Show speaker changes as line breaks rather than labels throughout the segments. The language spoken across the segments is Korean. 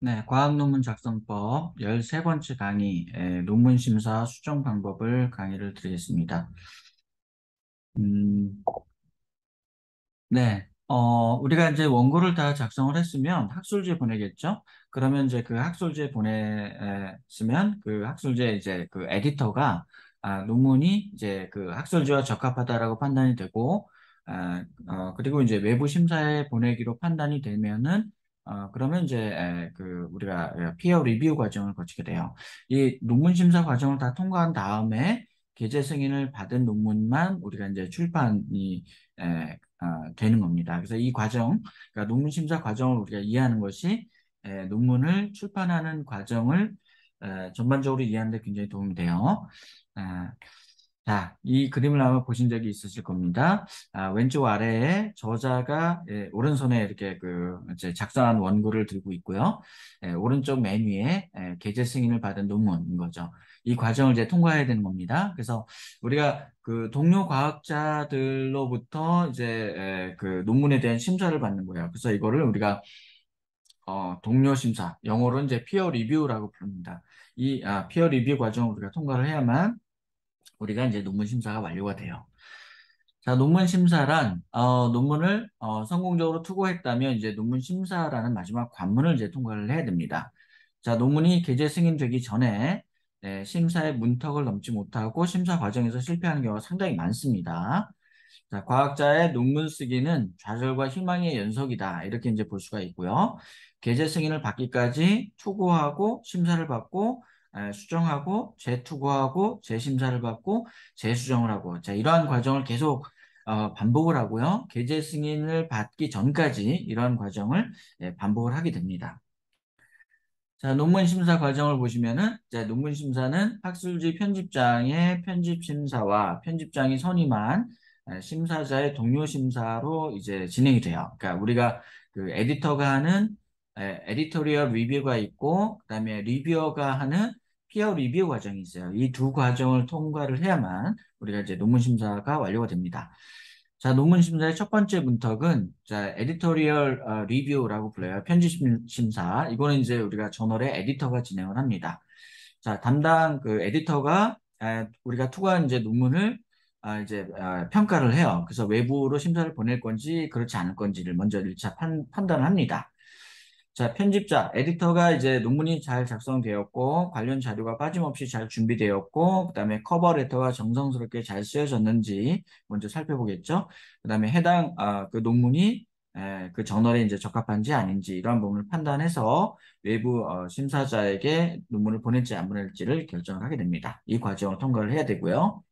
네, 과학논문 작성법 13번째 강의, 논문 심사 수정 방법을 강의를 드리겠습니다. 음, 네, 우리가 이제 원고를 다 작성을 했으면 학술지에 보내겠죠? 그러면 이제 그 학술지에 보냈으면 그 학술지에 이제 그 에디터가 논문이 이제 그 학술지와 적합하다라고 판단이 되고, 그리고 이제 외부 심사에 보내기로 판단이 되면은 그러면 이제 그 우리가 피어 리뷰 과정을 거치게 돼요. 이 논문 심사 과정을 다 통과한 다음에 게재 승인을 받은 논문만 우리가 이제 출판이 되는 겁니다. 그래서 이 과정, 그러니까 논문 심사 과정을 우리가 이해하는 것이 논문을 출판하는 과정을 전반적으로 이해하는 데 굉장히 도움이 돼요. 아, 자, 이 그림을 아마 보신 적이 있으실 겁니다. 왼쪽 아래에 저자가 오른손에 이렇게 그 이제 작성한 원고를 들고 있고요. 오른쪽 맨 위에 게재 승인을 받은 논문인 거죠. 이 과정을 이제 통과해야 되는 겁니다. 그래서 우리가 그 동료 과학자들로부터 이제 그 논문에 대한 심사를 받는 거예요. 그래서 이거를 우리가 동료 심사, 영어로 이제 피어 리뷰라고 부릅니다. 이 피어 리뷰 과정을 우리가 통과를 해야만 우리가 이제 논문 심사가 완료가 돼요. 자, 논문 심사란 논문을 성공적으로 투고했다면 이제 논문 심사라는 마지막 관문을 이제 통과를 해야 됩니다. 자, 논문이 게재 승인되기 전에 심사의 문턱을 넘지 못하고 심사 과정에서 실패하는 경우가 상당히 많습니다. 자, 과학자의 논문 쓰기는 좌절과 희망의 연속이다. 이렇게 이제 볼 수가 있고요. 게재 승인을 받기까지 투고하고 심사를 받고 수정하고 재투고하고 재심사를 받고 재수정을 하고 자, 이러한 과정을 계속 반복을 하고요. 게재 승인을 받기 전까지 이러한 과정을 반복을 하게 됩니다. 자, 논문 심사 과정을 보시면은, 자, 논문 심사는 학술지 편집장의 편집 심사와 편집장이 선임한 심사자의 동료 심사로 이제 진행이 돼요. 그러니까 우리가 그 에디터가 하는 에디토리얼 리뷰가 있고, 그다음에 리뷰어가 하는 피어 리뷰 과정이 있어요. 이 두 과정을 통과를 해야만 우리가 이제 논문 심사가 완료가 됩니다. 자, 논문 심사의 첫 번째 문턱은 자, 에디토리얼 리뷰라고 불러요. 편집 심사. 이거는 이제 우리가 저널의 에디터가 진행을 합니다. 자, 담당 그 에디터가 우리가 투과한 이제 논문을 이제 평가를 해요. 그래서 외부로 심사를 보낼 건지 그렇지 않을 건지를 먼저 1차 판단을 합니다. 자, 편집자, 에디터가 이제 논문이 잘 작성되었고, 관련 자료가 빠짐없이 잘 준비되었고, 그 다음에 커버 레터가 정성스럽게 잘 쓰여졌는지 먼저 살펴보겠죠. 그 다음에 해당, 그 논문이 그 저널에 이제 적합한지 아닌지 이러한 부분을 판단해서 외부 심사자에게 논문을 보낼지 안 보낼지를 결정을 하게 됩니다. 이 과정을 통과를 해야 되고요.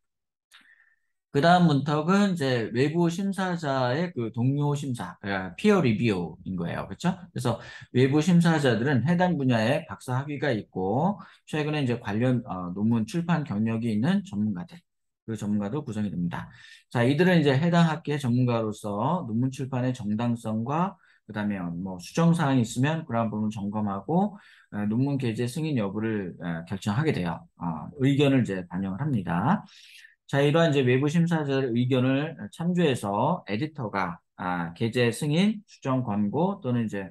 그 다음 문턱은 이제 외부 심사자의 그 동료 심사, 피어 리뷰인 거예요. 그렇죠? 그래서 외부 심사자들은 해당 분야에 박사 학위가 있고 최근에 이제 관련 논문 출판 경력이 있는 전문가들, 그 전문가도 구성이 됩니다. 자, 이들은 이제 해당 학계의 전문가로서 논문 출판의 정당성과 그다음에 뭐 수정 사항이 있으면 그러한 부분을 점검하고 논문 게재 승인 여부를 결정하게 돼요. 의견을 이제 반영을 합니다. 자, 이러한 이제 외부 심사자의 의견을 참조해서 에디터가 게재 승인, 수정 권고 또는 이제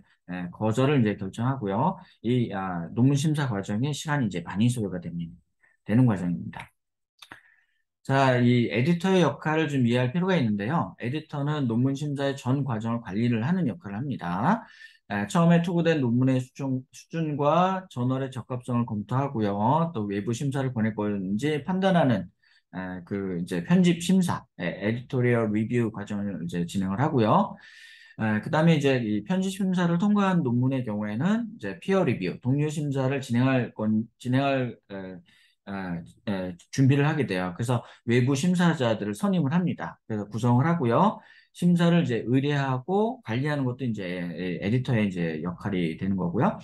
거절을 이제 결정하고요. 이 논문 심사 과정에 시간이 이제 많이 소요가 되는 과정입니다. 자, 이 에디터의 역할을 좀 이해할 필요가 있는데요. 에디터는 논문 심사의 전 과정을 관리를 하는 역할을 합니다. 처음에 투고된 논문의 수준과 저널의 적합성을 검토하고요. 또 외부 심사를 보낼 건지 판단하는 그 이제 편집 심사, 에디토리얼 리뷰 과정을 이제 진행을 하고요. 그다음에 이제 이 편집 심사를 통과한 논문의 경우에는 이제 피어 리뷰, 동료 심사를 진행할 준비를 하게 돼요. 그래서 외부 심사자들을 선임을 합니다. 그래서 구성을 하고요. 심사를 이제 의뢰하고 관리하는 것도 이제 에디터의 이제 역할이 되는 거고요.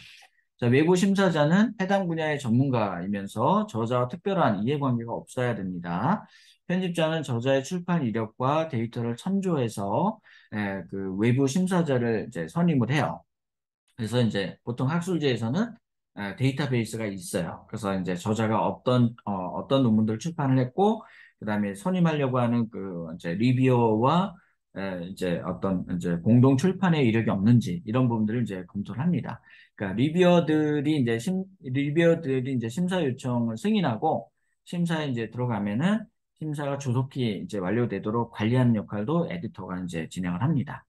자, 외부 심사자는 해당 분야의 전문가이면서 저자와 특별한 이해관계가 없어야 됩니다. 편집자는 저자의 출판 이력과 데이터를 참조해서 그 외부 심사자를 이제 선임을 해요. 그래서 이제 보통 학술지에서는 데이터베이스가 있어요. 그래서 이제 저자가 어떤 논문들을 출판을 했고, 그다음에 선임하려고 하는 그 이제 리뷰어와 이제 어떤 이제 공동 출판의 이력이 없는지 이런 부분들을 이제 검토를 합니다. 그러니까 리뷰어들이 이제 심사 요청을 승인하고 심사에 이제 들어가면은 심사가 조속히 이제 완료되도록 관리하는 역할도 에디터가 이제 진행을 합니다.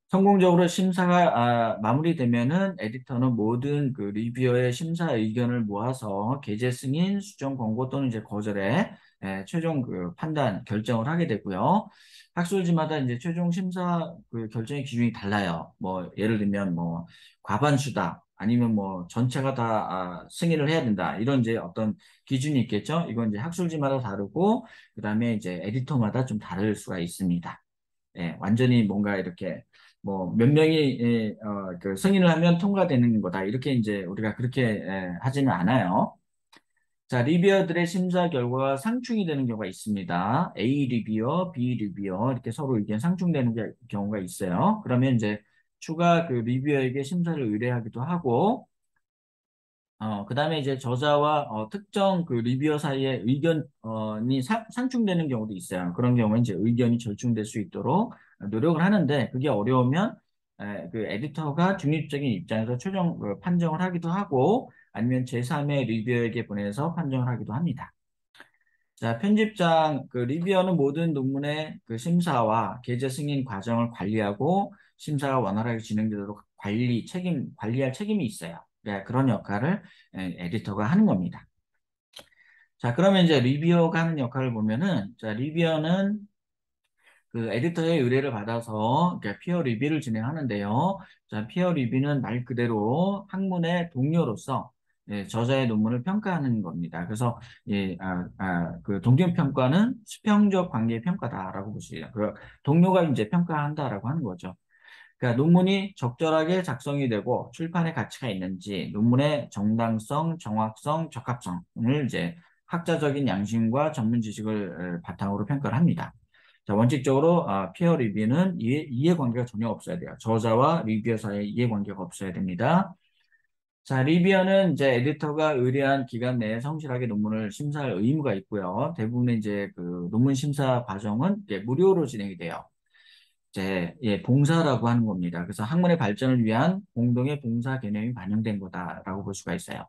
성공적으로 심사가 마무리되면은 에디터는 모든 그 리뷰어의 심사 의견을 모아서 게재 승인, 수정 권고 또는 이제 거절에 최종 그 판단 결정을 하게 되고요. 학술지마다 이제 최종 심사 그 결정의 기준이 달라요. 뭐 예를 들면 뭐 과반수다 아니면 뭐 전체가 다 승인을 해야 된다 이런 이제 어떤 기준이 있겠죠. 이건 이제 학술지마다 다르고 그다음에 이제 에디터마다 좀 다를 수가 있습니다. 완전히 뭔가 이렇게 뭐 몇 명이 그 승인을 하면 통과되는 거다. 이렇게 이제 우리가 그렇게 하지는 않아요. 자, 리뷰어들의 심사 결과가 상충이 되는 경우가 있습니다. A 리뷰어, B 리뷰어 이렇게 서로 의견 상충되는 경우가 있어요. 그러면 이제 추가 그 리뷰어에게 심사를 의뢰하기도 하고 그다음에 이제 저자와 특정 그 리뷰어 사이에 의견이 상충되는 경우도 있어요. 그런 경우는 이제 의견이 절충될 수 있도록 노력을 하는데 그게 어려우면 그 에디터가 중립적인 입장에서 최종 판정을 하기도 하고 아니면 제3의 리뷰어에게 보내서 판정을 하기도 합니다. 자, 편집장, 그 리뷰어는 모든 논문의 그 심사와 게재 승인 과정을 관리하고 심사가 원활하게 진행되도록 관리할 책임이 있어요. 네, 그런 역할을 에디터가 하는 겁니다. 자, 그러면 이제 리뷰어가 하는 역할을 보면은, 자, 리뷰어는 그 에디터의 의뢰를 받아서 피어 리뷰를 진행하는데요. 자, 피어 리뷰는 말 그대로 학문의 동료로서 저자의 논문을 평가하는 겁니다. 그래서 그 동료 평가는 수평적 관계 평가다라고 보시죠. 그 동료가 이제 평가한다라고 하는 거죠. 그러니까 논문이 적절하게 작성이 되고 출판의 가치가 있는지 논문의 정당성, 정확성, 적합성을 이제 학자적인 양심과 전문 지식을 바탕으로 평가를 합니다. 자, 원칙적으로 피어 리뷰는 이해관계가 전혀 없어야 돼요. 저자와 리뷰어 사이에 이해관계가 없어야 됩니다. 자, 리뷰어는 이제 에디터가 의뢰한 기간 내에 성실하게 논문을 심사할 의무가 있고요. 대부분의 이제 그 논문 심사 과정은 이제 무료로 진행이 돼요. 이제 봉사라고 하는 겁니다. 그래서 학문의 발전을 위한 공동의 봉사 개념이 반영된 거다라고 볼 수가 있어요.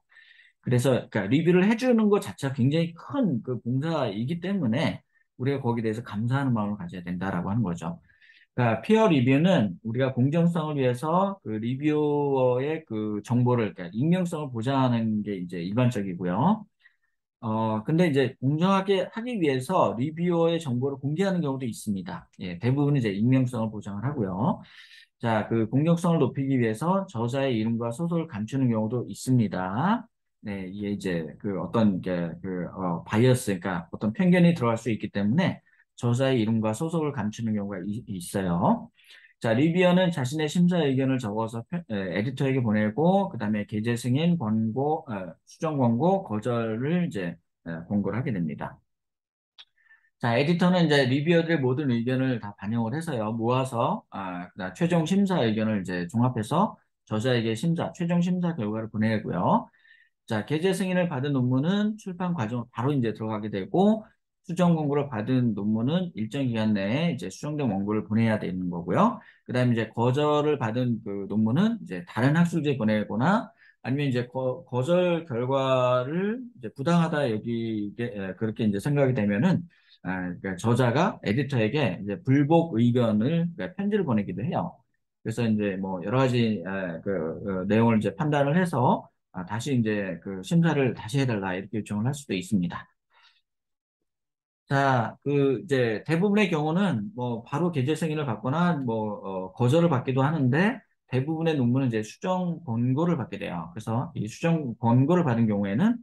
그래서 그러니까 리뷰를 해주는 것 자체가 굉장히 큰 그 봉사이기 때문에 우리가 거기에 대해서 감사하는 마음을 가져야 된다라고 하는 거죠. 그러니까 피어 리뷰는 우리가 공정성을 위해서 그 리뷰어의 그 정보를 그러니까 익명성을 보장하는 게 이제 일반적이고요. 근데 이제 공정하게 하기 위해서 리뷰어의 정보를 공개하는 경우도 있습니다. 대부분 이제 익명성을 보장을 하고요. 자, 그 공정성을 높이기 위해서 저자의 이름과 소속을 감추는 경우도 있습니다. 네, 이게 이제 그 어떤 바이어스, 그러니까 어떤 편견이 들어갈 수 있기 때문에 저자의 이름과 소속을 감추는 경우가 있어요. 자, 리뷰어는 자신의 심사 의견을 적어서 에디터에게 보내고, 그 다음에 게재 승인, 수정 권고, 거절을 이제 권고를 하게 됩니다. 자, 에디터는 이제 리뷰어들의 모든 의견을 다 반영을 해서요, 모아서, 그다음 최종 심사 의견을 이제 종합해서 저자에게 최종 심사 결과를 보내고요. 자, 게재 승인을 받은 논문은 출판 과정으로 바로 이제 들어가게 되고, 수정 권고를 받은 논문은 일정 기간 내에 이제 수정된 원고를 보내야 되는 거고요. 그 다음에 이제 거절을 받은 그 논문은 이제 다른 학술지에 보내거나 아니면 이제 거절 결과를 이제 부당하다 그렇게 이제 생각이 되면은 그러니까 저자가 에디터에게 이제 불복 의견을 그러니까 편지를 보내기도 해요. 그래서 이제 뭐 여러 가지 내용을 이제 판단을 해서 다시 이제 그 심사를 다시 해달라 이렇게 요청을 할 수도 있습니다. 자, 그 이제 대부분의 경우는 뭐 바로 게재 승인을 받거나 뭐 거절을 받기도 하는데 대부분의 논문은 이제 수정 권고를 받게 돼요. 그래서 이 수정 권고를 받은 경우에는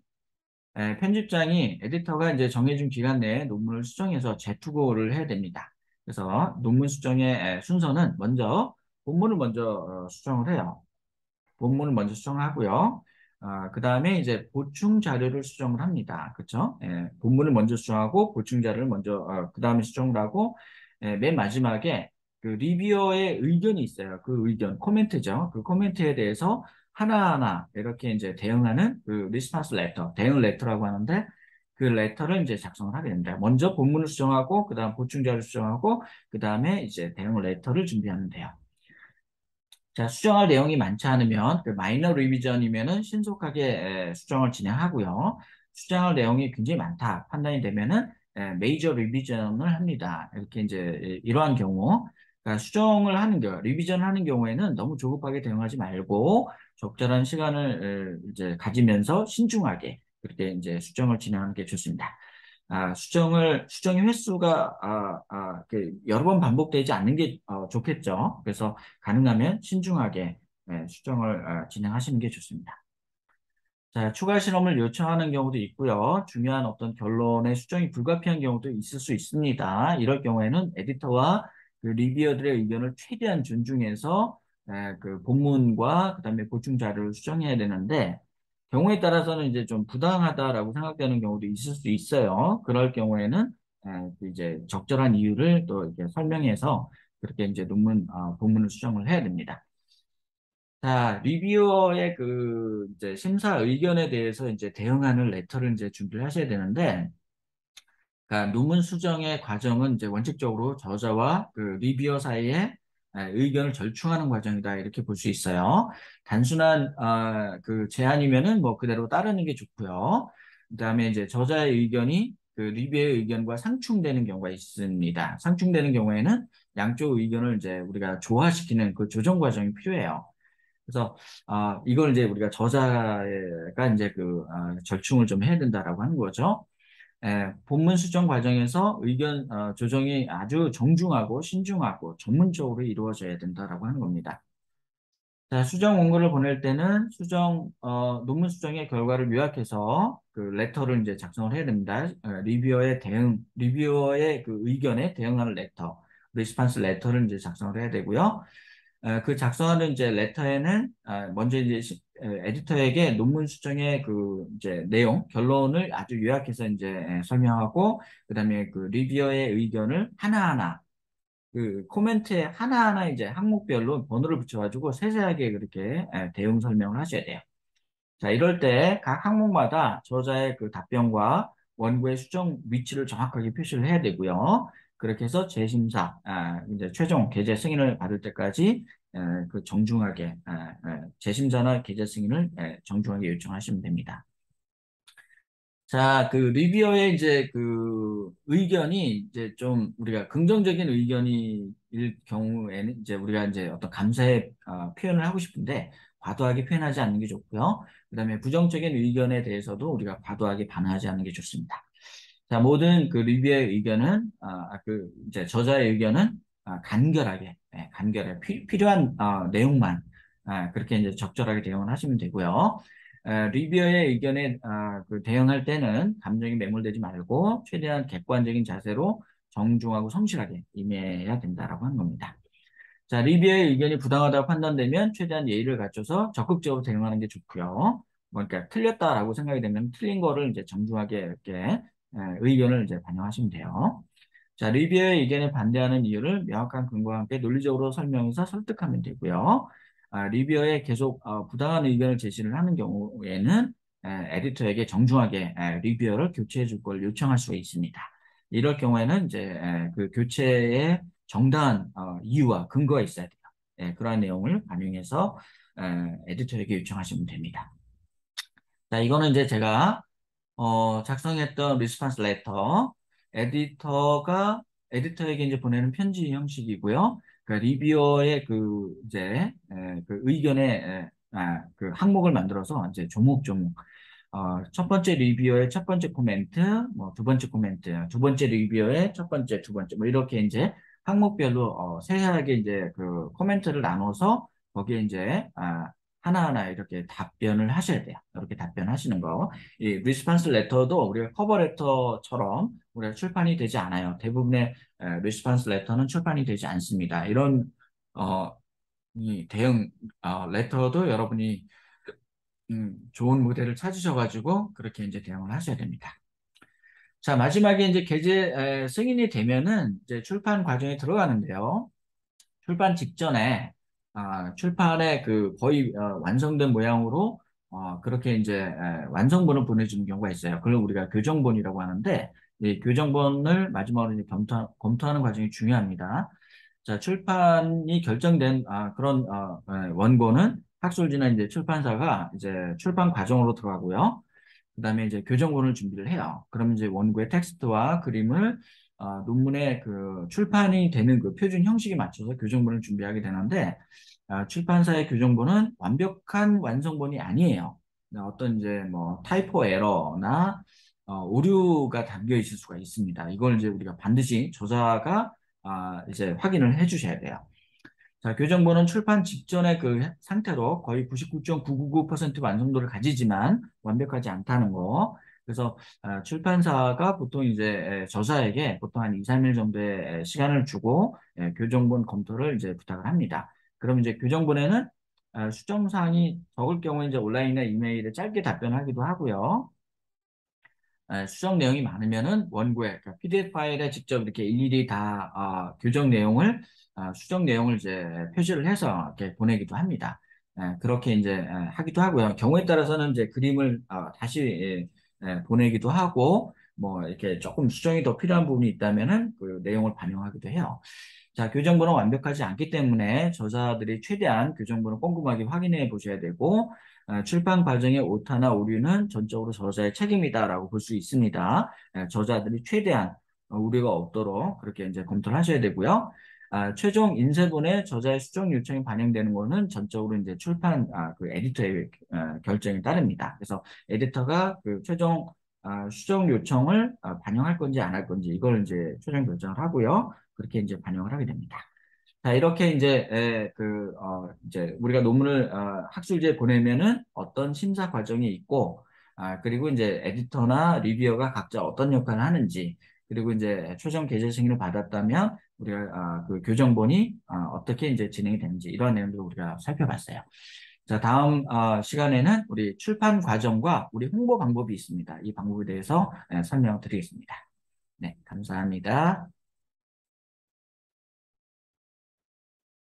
편집장이 에디터가 이제 정해준 기간 내에 논문을 수정해서 재투고를 해야 됩니다. 그래서 논문 수정의 순서는 먼저 본문을 먼저 수정을 해요. 본문을 먼저 수정하고요. 그 다음에 이제 보충 자료를 수정을 합니다. 그렇죠? 본문을 먼저 수정하고 보충 자료를 먼저 그 다음에 수정을 하고 맨 마지막에 그 리뷰어의 의견이 있어요. 그 의견, 코멘트죠. 그 코멘트에 대해서 하나하나 이렇게 이제 대응하는 그 리스폰스 레터, 대응 레터라고 하는데 그 레터를 이제 작성을 하게 됩니다. 먼저 본문을 수정하고, 그 다음 보충자를 수정하고, 그 다음에 이제 대응 레터를 준비하면 돼요. 자, 수정할 내용이 많지 않으면, 그 마이너 리비전이면은 신속하게 수정을 진행하고요. 수정할 내용이 굉장히 많다 판단이 되면은 메이저 리비전을 합니다. 이렇게 이제 이러한 경우, 그러니까 수정을 하는 경우, 리비전을 하는 경우에는 너무 조급하게 대응하지 말고 적절한 시간을 이제 가지면서 신중하게 그렇게 이제 수정을 진행하는 게 좋습니다. 수정의 횟수가 여러 번 반복되지 않는 게 좋겠죠. 그래서 가능하면 신중하게 수정을 진행하시는 게 좋습니다. 자, 추가 실험을 요청하는 경우도 있고요. 중요한 어떤 결론의 수정이 불가피한 경우도 있을 수 있습니다. 이럴 경우에는 에디터와 그 리뷰어들의 의견을 최대한 존중해서 그 본문과 그다음에 보충 자료를 수정해야 되는데 경우에 따라서는 이제 좀 부당하다라고 생각되는 경우도 있을 수 있어요. 그럴 경우에는 그 이제 적절한 이유를 또 이렇게 설명해서 그렇게 이제 본문을 수정을 해야 됩니다. 자, 리뷰어의 그 이제 심사 의견에 대해서 이제 대응하는 레터를 이제 준비를 하셔야 되는데, 그러니까 논문 수정의 과정은 이제 원칙적으로 저자와 그 리뷰어 사이에 의견을 절충하는 과정이다 이렇게 볼 수 있어요. 단순한 그 제안이면은 뭐 그대로 따르는 게 좋고요. 그다음에 이제 저자의 의견이 그 리뷰어의 의견과 상충되는 경우가 있습니다. 상충되는 경우에는 양쪽 의견을 이제 우리가 조화시키는 그 조정 과정이 필요해요. 그래서 이걸 이제 우리가 저자가 이제 그 절충을 좀 해야 된다라고 하는 거죠. 본문 수정 과정에서 의견 조정이 아주 정중하고 신중하고 전문적으로 이루어져야 된다라고 하는 겁니다. 자, 수정 원고를 보낼 때는 논문 수정의 결과를 요약해서 그 레터를 이제 작성을 해야 됩니다. 리뷰어의 그 의견에 대응하는 레터, 리스판스 레터를 이제 작성을 해야 되고요. 그 작성하는 이제 레터에는 먼저 이제 에디터에게 논문 수정의 그 이제 내용, 결론을 아주 요약해서 이제 설명하고, 그다음에 그 리뷰어의 의견을 하나하나 그 코멘트에 하나하나 이제 항목별로 번호를 붙여가지고 세세하게 그렇게 대응 설명을 하셔야 돼요. 자, 이럴 때 각 항목마다 저자의 그 답변과 원고의 수정 위치를 정확하게 표시를 해야 되고요. 그렇게 해서 재심사, 이제 최종 게재 승인을 받을 때까지 그 정중하게 재심사나 게재 승인을 정중하게 요청하시면 됩니다. 자, 그 리뷰어의 이제 그 의견이 이제 좀 우리가 긍정적인 의견일 경우에는 이제 우리가 이제 어떤 감사의 표현을 하고 싶은데 과도하게 표현하지 않는 게 좋고요. 그다음에 부정적인 의견에 대해서도 우리가 과도하게 반응하지 않는 게 좋습니다. 자, 모든 그 리뷰어의 의견은 그 이제 저자의 의견은 간결하게, 필요한 내용만 그렇게 이제 적절하게 대응을 하시면 되고요. 리뷰어의 의견에 그 대응할 때는 감정이 매몰되지 말고 최대한 객관적인 자세로 정중하고 성실하게 임해야 된다라고 하는 겁니다. 자, 리뷰어의 의견이 부당하다고 판단되면 최대한 예의를 갖춰서 적극적으로 대응하는 게 좋고요. 뭐 그러니까 틀렸다라고 생각이 되면 틀린 거를 이제 정중하게 이렇게 의견을 이제 반영하시면 돼요. 자, 리뷰어의 의견에 반대하는 이유를 명확한 근거와 함께 논리적으로 설명해서 설득하면 되고요. 리뷰어에 계속 부당한 의견을 제시를 하는 경우에는 에디터에게 정중하게 리뷰어를 교체해 줄 걸 요청할 수 있습니다. 이럴 경우에는 이제 그 교체의 정당한 이유와 근거가 있어야 돼요. 그러한 내용을 반영해서 에디터에게 요청하시면 됩니다. 자, 이거는 이제 제가 작성했던 리스판스 레터, 에디터에게 이제 보내는 편지 형식이고요. 그 리뷰어의 그 이제 그 의견의 그 항목을 만들어서 이제 조목조목 첫 번째 리뷰어의 첫 번째 코멘트, 뭐 두 번째 코멘트, 두 번째 리뷰어의 첫 번째, 두 번째, 뭐 이렇게 이제 항목별로 세세하게 이제 그 코멘트를 나눠서 거기에 이제 하나하나 이렇게 답변을 하셔야 돼요. 이렇게 답변하시는 거. 이 리스판스 레터도 우리가 커버 레터처럼 우리가 출판이 되지 않아요. 대부분의 리스판스 레터는 출판이 되지 않습니다. 이런 어, 이 대응 레터도 여러분이 좋은 모델을 찾으셔가지고 그렇게 이제 대응을 하셔야 됩니다. 자, 마지막에 이제 승인이 되면은 이제 출판 과정에 들어가는데요. 출판 직전에 출판의 그 거의 완성된 모양으로 그렇게 이제 완성본을 보내주는 경우가 있어요. 그걸 우리가 교정본이라고 하는데, 이 교정본을 마지막으로 이제 검토하는 과정이 중요합니다. 자, 출판이 결정된 그런 원고는 학술지나 이제 출판사가 이제 출판 과정으로 들어가고요. 그다음에 이제 교정본을 준비를 해요. 그러면 이제 원고의 텍스트와 그림을 논문의 그 출판이 되는 그 표준 형식에 맞춰서 교정본을 준비하게 되는데 출판사의 교정본은 완벽한 완성본이 아니에요. 어떤 이제 뭐 타이포 에러나 오류가 담겨 있을 수가 있습니다. 이걸 이제 우리가 반드시 저자가 이제 확인을 해주셔야 돼요. 자, 교정본은 출판 직전의 그 상태로 거의 99.999% 완성도를 가지지만 완벽하지 않다는 거. 그래서 출판사가 보통 이제 저자에게 보통 한 2, 3일 정도의 시간을 주고 교정본 검토를 이제 부탁을 합니다. 그럼 이제 교정본에는 수정사항이 적을 경우에 이제 온라인이나 이메일에 짧게 답변하기도 하고요. 수정 내용이 많으면은 원고에 그러니까 PDF 파일에 직접 이렇게 일일이 다 교정 내용을 수정 내용을 이제 표시를 해서 이렇게 보내기도 합니다. 그렇게 이제 하기도 하고요. 경우에 따라서는 이제 그림을 다시 보내기도 하고 뭐 이렇게 조금 수정이 더 필요한 부분이 있다면은 그 내용을 반영하기도 해요. 자, 교정본은 완벽하지 않기 때문에 저자들이 최대한 교정본을 꼼꼼하게 확인해 보셔야 되고 출판 과정의 오타나 오류는 전적으로 저자의 책임이다라고 볼 수 있습니다. 저자들이 최대한 우려가 없도록 그렇게 이제 검토를 하셔야 되고요. 최종 인쇄본에 저자의 수정 요청이 반영되는 것은 전적으로 이제 출판 그 에디터의 결정에 따릅니다. 그래서 에디터가 그 최종 수정 요청을 반영할 건지 안 할 건지 이걸 이제 최종 결정을 하고요. 그렇게 이제 반영을 하게 됩니다. 자, 이렇게 이제, 이제 우리가 논문을 학술지에 보내면은 어떤 심사 과정이 있고, 그리고 이제 에디터나 리뷰어가 각자 어떤 역할을 하는지, 그리고 이제 최종 게재 승인을 받았다면 우리가 그 교정본이 어떻게 이제 진행이 되는지 이런 내용들을 우리가 살펴봤어요. 자, 다음 시간에는 우리 출판 과정과 우리 홍보 방법이 있습니다. 이 방법에 대해서 설명을 드리겠습니다. 네, 감사합니다.